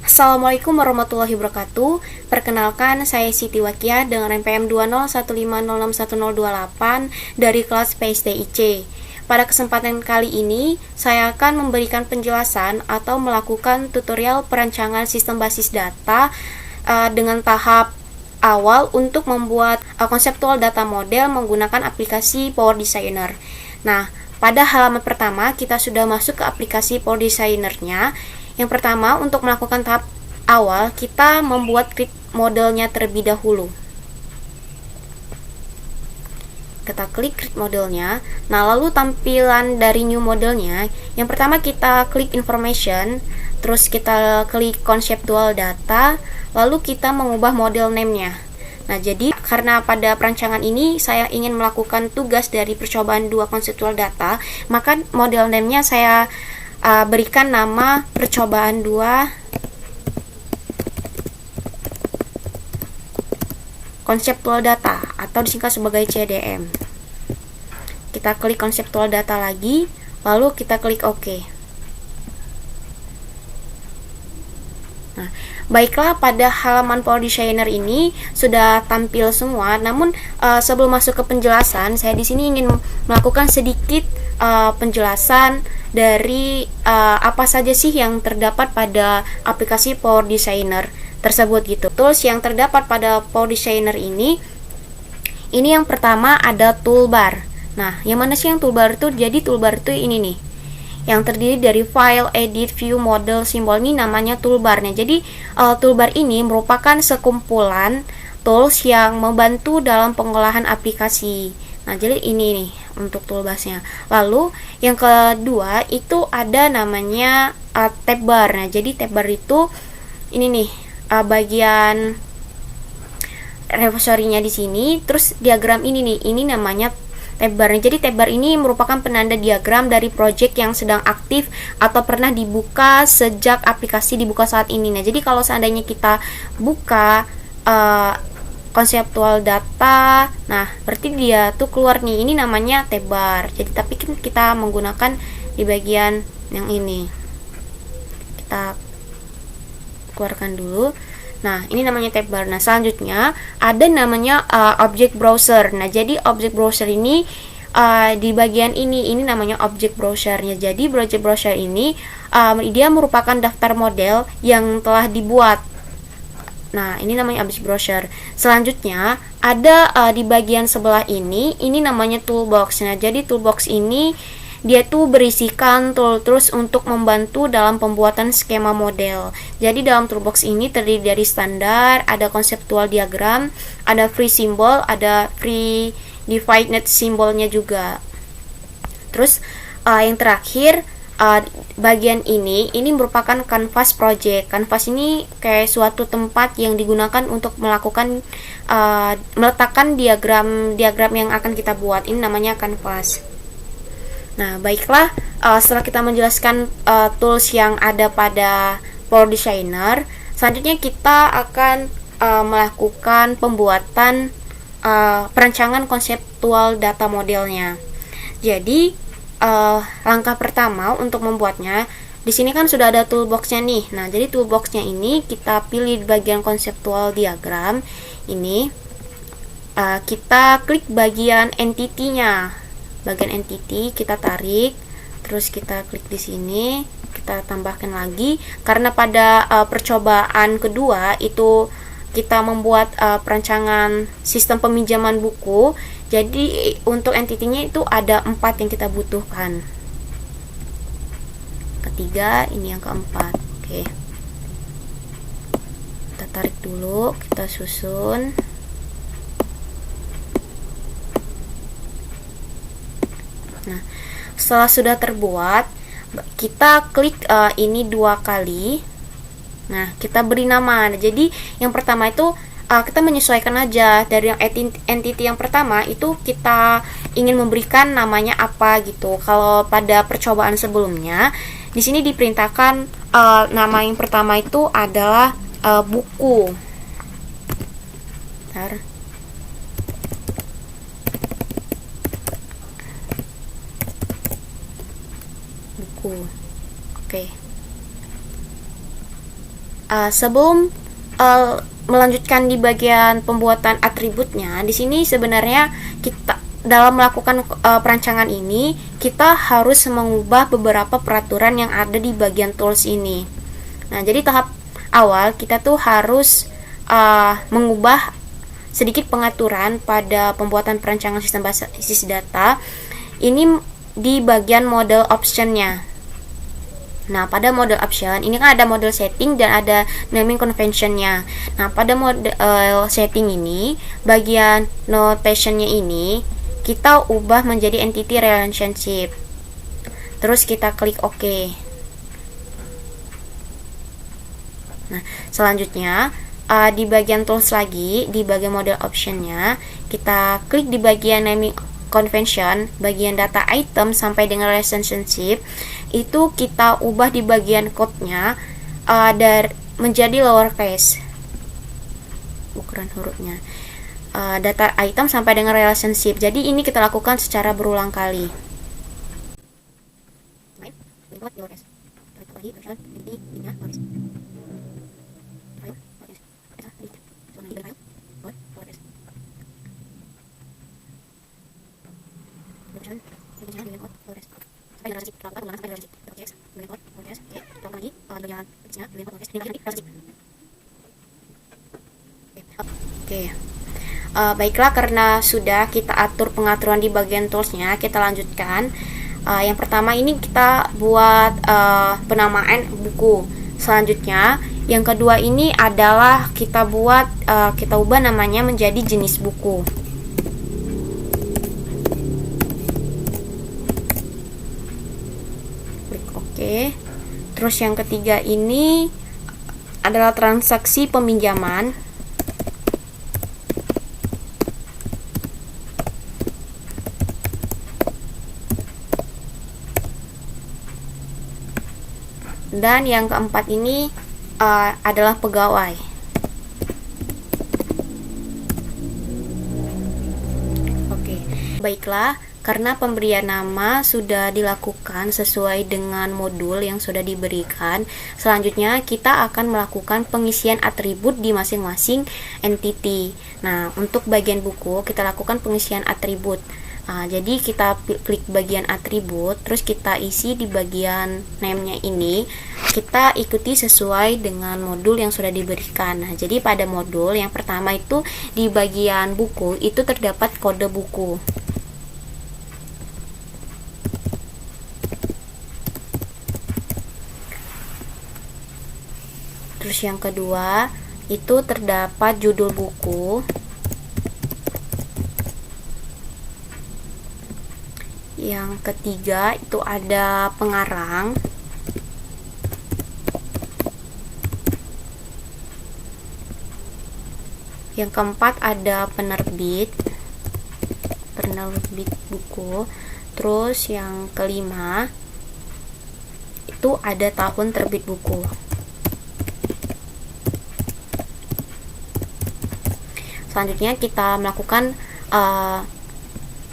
Assalamualaikum warahmatullahi wabarakatuh. Perkenalkan, saya Siti Wakia dengan NPM 201506128 dari kelas PSDIC. Pada kesempatan kali ini, saya akan memberikan penjelasan atau melakukan tutorial perancangan sistem basis data dengan tahap awal untuk membuat konseptual data model menggunakan aplikasi Power Designer. Nah, pada halaman pertama kita sudah masuk ke aplikasi Power Designer-nya. Yang pertama, untuk melakukan tahap awal, kita membuat create modelnya terlebih dahulu. Kita klik create modelnya. Nah, lalu tampilan dari new modelnya, yang pertama kita klik information, terus kita klik conceptual data, lalu kita mengubah model name-nya. Nah, jadi karena pada perancangan ini saya ingin melakukan tugas dari percobaan 2 conceptual data, maka model name-nya saya berikan nama percobaan 2 conceptual data atau disingkat sebagai CDM. Kita klik conceptual data lagi, lalu kita klik OK. Nah, baiklah, pada halaman Power Designer ini sudah tampil semua. Namun sebelum masuk ke penjelasan, saya di sini ingin melakukan sedikit penjelasan dari apa saja sih yang terdapat pada aplikasi Power Designer tersebut gitu. Tools yang terdapat pada Power Designer ini yang pertama ada toolbar. Nah, yang mana sih yang toolbar itu? Jadi toolbar itu ini nih, yang terdiri dari file, edit, view, model, simbol, ini namanya toolbarnya. Jadi toolbar ini merupakan sekumpulan tools yang membantu dalam pengolahan aplikasi. Nah, jadi ini nih untuk toolbarsnya. Lalu yang kedua itu ada namanya tab bar. Nah, jadi tab bar itu ini nih bagian repository-nya di sini. Terus diagram ini nih, ini namanya tab bar. Jadi tab bar ini merupakan penanda diagram dari project yang sedang aktif atau pernah dibuka sejak aplikasi dibuka saat ini. Nah, jadi kalau seandainya kita buka konseptual data, nah berarti dia tuh keluar nih, ini namanya tab bar. Jadi tapi kita menggunakan di bagian yang ini, kita keluarkan dulu. Nah, ini namanya tab bar. Nah, selanjutnya ada namanya object browser. Nah, jadi object browser ini di bagian ini namanya object browsernya. Jadi object browser ini dia merupakan daftar model yang telah dibuat. Nah, ini namanya object browser. Selanjutnya ada di bagian sebelah ini namanya toolbox. Nah, jadi toolbox ini dia tuh berisikan tools untuk membantu dalam pembuatan skema model. Jadi dalam toolbox ini terdiri dari standar, ada konseptual diagram, ada free symbol, ada free defined simbolnya juga. Terus yang terakhir bagian ini merupakan canvas project. Canvas ini kayak suatu tempat yang digunakan untuk melakukan meletakkan diagram yang akan kita buat. Ini namanya canvas. Nah, baiklah, setelah kita menjelaskan tools yang ada pada Power Designer, selanjutnya kita akan melakukan pembuatan perancangan konseptual data modelnya. Jadi langkah pertama untuk membuatnya, di sini kan sudah ada toolboxnya nih. Nah, jadi toolboxnya ini kita pilih di bagian konseptual diagram ini, kita klik bagian entity-nya. Bagian entity kita tarik, terus kita klik di sini, kita tambahkan lagi. Karena pada percobaan kedua itu kita membuat perancangan sistem peminjaman buku, jadi untuk entity-nya itu ada 4 yang kita butuhkan. Ketiga, ini yang keempat. Oke, kita tarik dulu, kita susun. Nah, setelah sudah terbuat, kita klik ini 2 kali. Nah, kita beri nama. Jadi yang pertama itu kita menyesuaikan aja dari yang entity yang pertama itu kita ingin memberikan namanya apa gitu. Kalau pada percobaan sebelumnya di sini diperintahkan nama yang pertama itu adalah buku. Bentar. Buku. Oke. Sebelum melanjutkan di bagian pembuatan atributnya, di sini sebenarnya kita dalam melakukan perancangan ini kita harus mengubah beberapa peraturan yang ada di bagian tools ini. Nah, jadi tahap awal kita tuh harus mengubah sedikit pengaturan pada pembuatan perancangan sistem basis data ini di bagian model optionnya. Nah, pada model option ini kan ada model setting dan ada naming conventionnya. Nah, pada model setting ini bagian notationnya ini kita ubah menjadi entity relationship. Terus kita klik OK. Nah, selanjutnya di bagian tools lagi, di bagian model optionnya kita klik di bagian naming convention, bagian data item sampai dengan relationship itu kita ubah di bagian code-nya menjadi lowercase ukuran hurufnya, data item sampai dengan relationship. Jadi ini kita lakukan secara berulang kali. Oke. Baiklah, karena sudah kita atur pengaturan di bagian toolsnya, kita lanjutkan. Yang pertama ini kita buat penamaan buku. Selanjutnya yang kedua ini adalah kita ubah namanya menjadi jenis buku. Klik OK. Terus yang ketiga ini adalah transaksi peminjaman. Dan yang keempat ini adalah pegawai. Oke, baiklah, karena pemberian nama sudah dilakukan sesuai dengan modul yang sudah diberikan, selanjutnya kita akan melakukan pengisian atribut di masing-masing entity. Nah, untuk bagian buku kita lakukan pengisian atribut. Jadi kita klik bagian atribut, terus kita isi di bagian name-nya ini, kita ikuti sesuai dengan modul yang sudah diberikan. Nah, jadi pada modul yang pertama itu di bagian buku itu terdapat kode buku. Terus yang kedua itu terdapat judul buku. Yang ketiga itu ada pengarang. Yang keempat ada penerbit buku. Terus yang kelima itu ada tahun terbit buku. Selanjutnya kita melakukan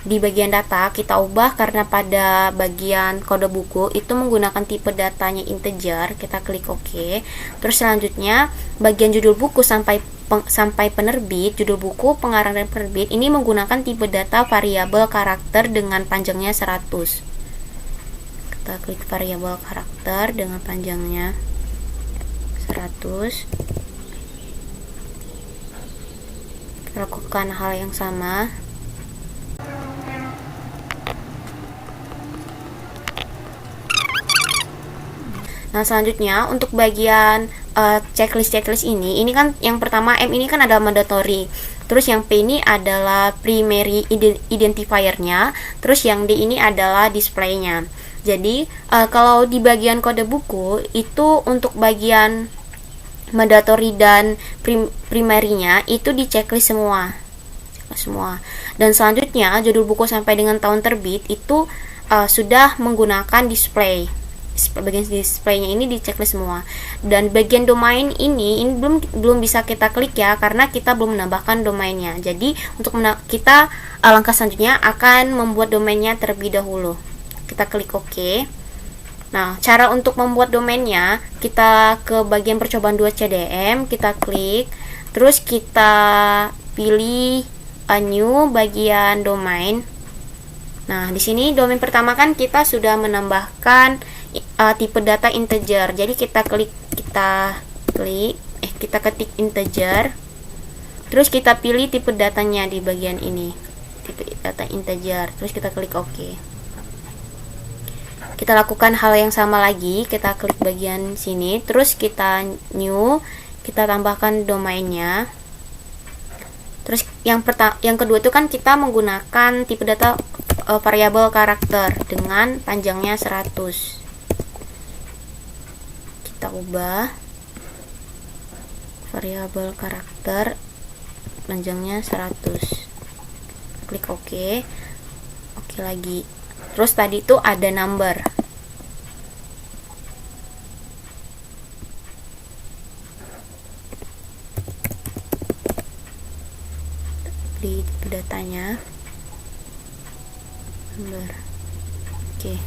di bagian data kita ubah, karena pada bagian kode buku itu menggunakan tipe datanya integer, kita klik OK. Terus selanjutnya bagian judul buku sampai penerbit, judul buku, pengarang dan penerbit ini menggunakan tipe data variabel karakter dengan panjangnya 100. Kita klik variabel karakter dengan panjangnya 100. Kita lakukan hal yang sama. Nah, selanjutnya untuk bagian checklist ini kan yang pertama M ini kan adalah mandatory. Terus yang P ini adalah primary identifier-nya. Terus yang D ini adalah display-nya. Jadi kalau di bagian kode buku itu untuk bagian mandatory dan primary-nya itu di checklist semua. Dan selanjutnya judul buku sampai dengan tahun terbit itu sudah menggunakan display. Bagian displaynya ini di checklist semua. Dan bagian domain ini belum bisa kita klik ya, karena kita belum menambahkan domainnya. Jadi untuk kita langkah selanjutnya akan membuat domainnya terlebih dahulu. Kita klik OK. Nah, cara untuk membuat domainnya, kita ke bagian percobaan 2 CDM, kita klik, terus kita pilih new bagian domain. Nah, di sini domain pertama kan kita sudah menambahkan tipe data integer. Jadi kita ketik integer. Terus kita pilih tipe datanya di bagian ini. Tipe data integer. Terus kita klik OK. Kita lakukan hal yang sama lagi, kita klik bagian sini, terus kita new, kita tambahkan domainnya. Terus yang kedua itu kan kita menggunakan tipe data variabel karakter dengan panjangnya 100. Kita ubah variabel karakter panjangnya 100. Klik OK. OK lagi. Terus tadi itu ada number. Di datanya number. Oke.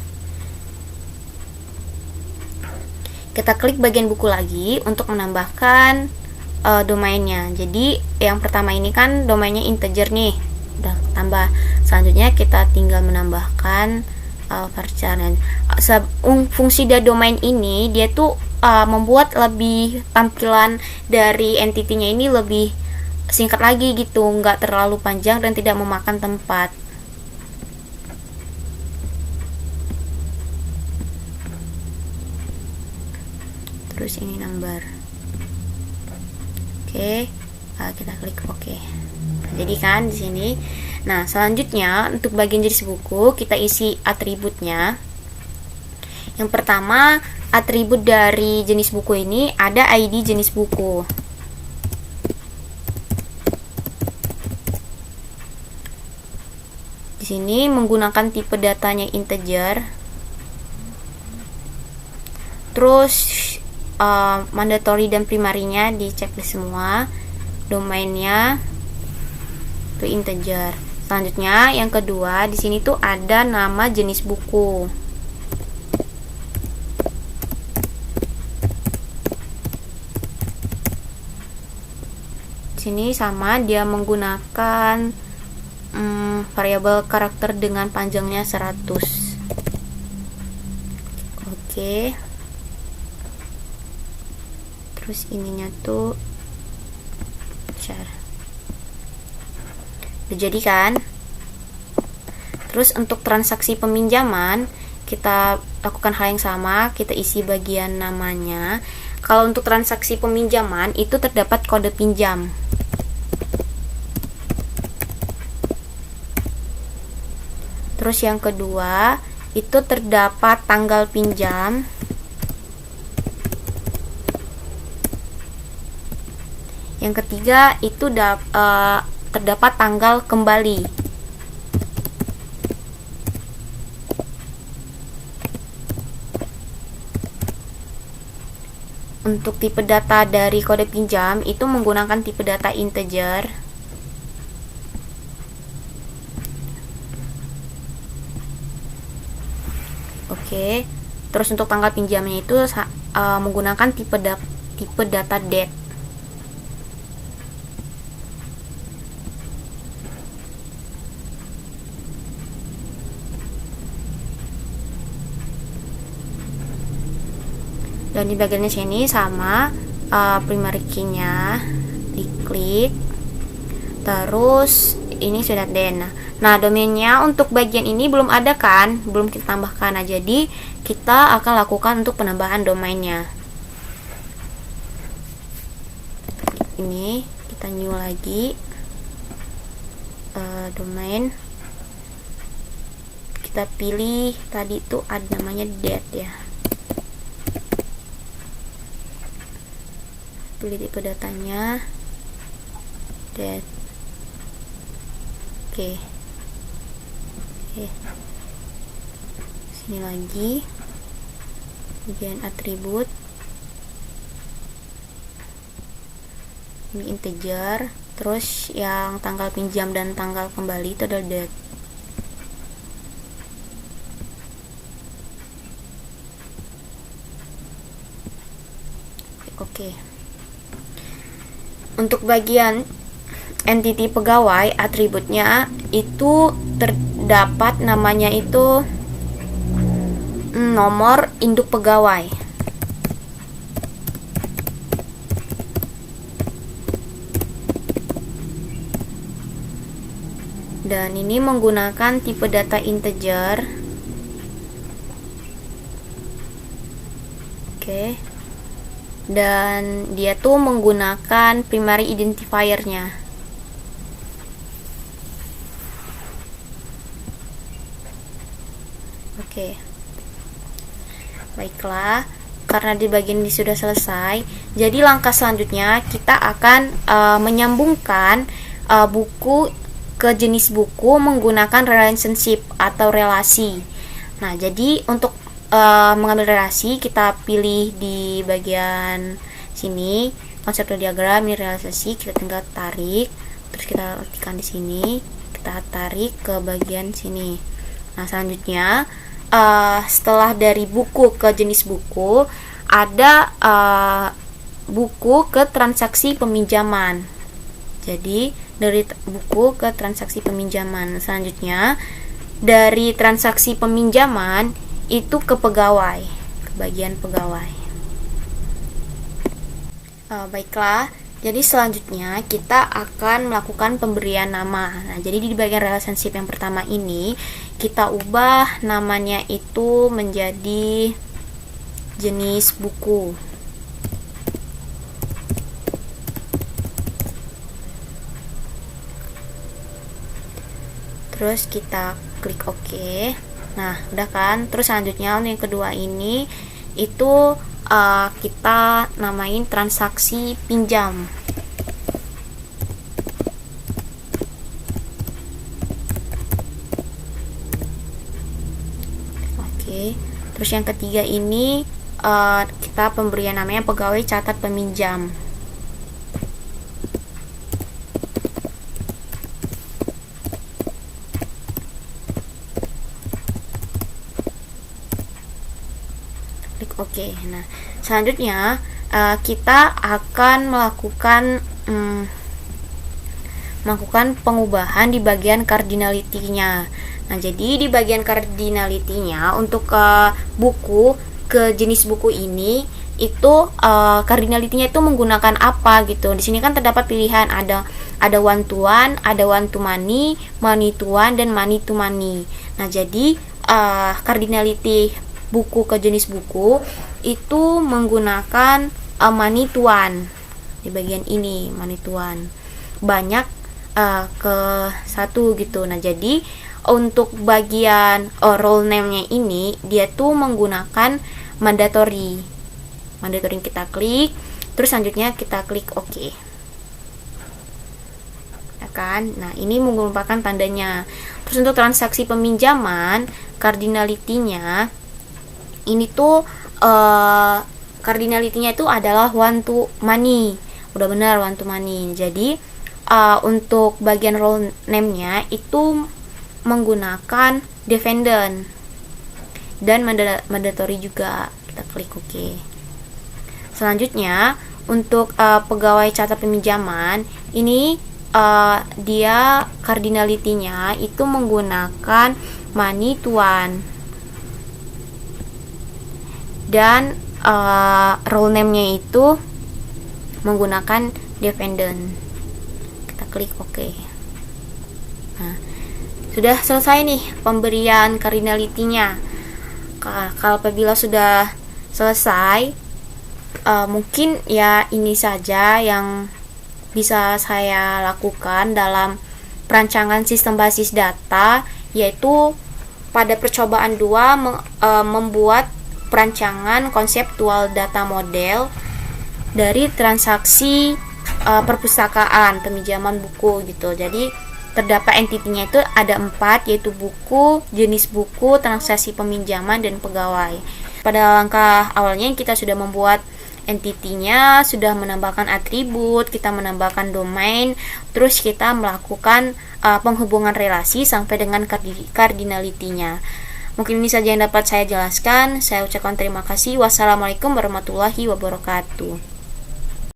Kita klik bagian buku lagi untuk menambahkan domainnya. Jadi yang pertama ini kan domainnya integer nih, udah tambah. Selanjutnya kita tinggal menambahkan varchar. Fungsi dari domain ini dia tuh membuat lebih tampilan dari entity-nya ini lebih singkat lagi gitu, nggak terlalu panjang dan tidak memakan tempat. Terus ini number. Oke, kita klik OK. Jadi kan di sini. Nah, selanjutnya untuk bagian jenis buku kita isi atributnya. Yang pertama, atribut dari jenis buku ini ada ID jenis buku. Di sini menggunakan tipe datanya integer. Terus mandatory dan primarinya dicek semua. Domainnya itu integer. Selanjutnya yang kedua di sini tuh ada nama jenis buku. Di sini sama dia menggunakan variabel karakter dengan panjangnya 100. Oke. Terus ininya tuh share. Jadi kan. Terus untuk transaksi peminjaman kita lakukan hal yang sama, kita isi bagian namanya. Kalau untuk transaksi peminjaman itu terdapat kode pinjam. Terus yang kedua itu terdapat tanggal pinjam. Yang ketiga itu terdapat tanggal kembali. Untuk tipe data dari kode pinjam itu menggunakan tipe data integer. Oke. Terus untuk tanggal pinjamnya itu menggunakan tipe data date. Dan di bagiannya sini sama primary key-nya diklik. Terus ini sudah den. Nah, domainnya untuk bagian ini belum ada kan, belum kita tambahkan. Nah, jadi kita akan lakukan untuk penambahan domainnya. Ini kita new lagi domain. Kita pilih tadi itu ada namanya date ya. Pilih tipe datanya date. Oke. Sini lagi bagian atribut, ini integer. Terus yang tanggal pinjam dan tanggal kembali itu adalah date. Oke. Untuk bagian entity pegawai, atributnya itu terdapat namanya itu nomor induk pegawai. Dan ini menggunakan tipe data integer. Oke. Dan dia tuh menggunakan primary identifier-nya. Oke. Baiklah, karena di bagian ini sudah selesai, jadi langkah selanjutnya kita akan menyambungkan buku ke jenis buku menggunakan relationship atau relasi. Nah, jadi untuk mengambil relasi, kita pilih di bagian sini konsep diagram, ini relasi, kita tinggal tarik, terus kita letakkan di sini, kita tarik ke bagian sini. Nah, selanjutnya setelah dari buku ke jenis buku, ada buku ke transaksi peminjaman. Jadi dari buku ke transaksi peminjaman. Selanjutnya dari transaksi peminjaman itu ke pegawai, ke bagian pegawai. Baiklah, jadi selanjutnya kita akan melakukan pemberian nama. Nah, jadi di bagian relationship yang pertama ini kita ubah namanya itu menjadi jenis buku. Terus kita klik OK. Nah, udah kan? Terus selanjutnya yang kedua ini itu kita namain transaksi pinjam. Oke. Terus yang ketiga ini kita pemberian namanya pegawai catat peminjam. Oke, nah selanjutnya kita akan melakukan pengubahan di bagian cardinality-nya. Nah, jadi di bagian cardinality-nya untuk buku ke jenis buku ini itu cardinality-nya itu menggunakan apa gitu. Di sini kan terdapat pilihan ada one to one, ada one to many, money to one, dan money to money. Nah, jadi cardinality buku ke jenis buku itu menggunakan money to one. Di bagian ini money to one banyak ke satu gitu. Nah, jadi untuk bagian role name-nya ini dia tuh menggunakan mandatory kita klik, terus selanjutnya kita klik OK ya kan. Nah, ini merupakan tandanya. Terus untuk transaksi peminjaman cardinality-nya ini tuh cardinality-nya itu adalah one to money. Udah benar, one to money. Jadi untuk bagian role name-nya itu menggunakan dependent dan mandatory juga. Kita klik OK. Selanjutnya untuk pegawai catat peminjaman ini dia cardinality-nya itu menggunakan money to one. Dan role name-nya itu menggunakan dependent. Kita klik OK. Nah, sudah selesai nih pemberian cardinality-nya. Kalau apabila sudah selesai, mungkin ya ini saja yang bisa saya lakukan dalam perancangan sistem basis data, yaitu pada percobaan 2 membuat perancangan konseptual data model dari transaksi perpustakaan peminjaman buku gitu. Jadi terdapat entity-nya itu ada 4, yaitu buku, jenis buku, transaksi peminjaman, dan pegawai. Pada langkah awalnya kita sudah membuat entity-nya, sudah menambahkan atribut, kita menambahkan domain, terus kita melakukan penghubungan relasi sampai dengan cardinality-nya. Mungkin ini saja yang dapat saya jelaskan. Saya ucapkan terima kasih. Wassalamualaikum warahmatullahi wabarakatuh.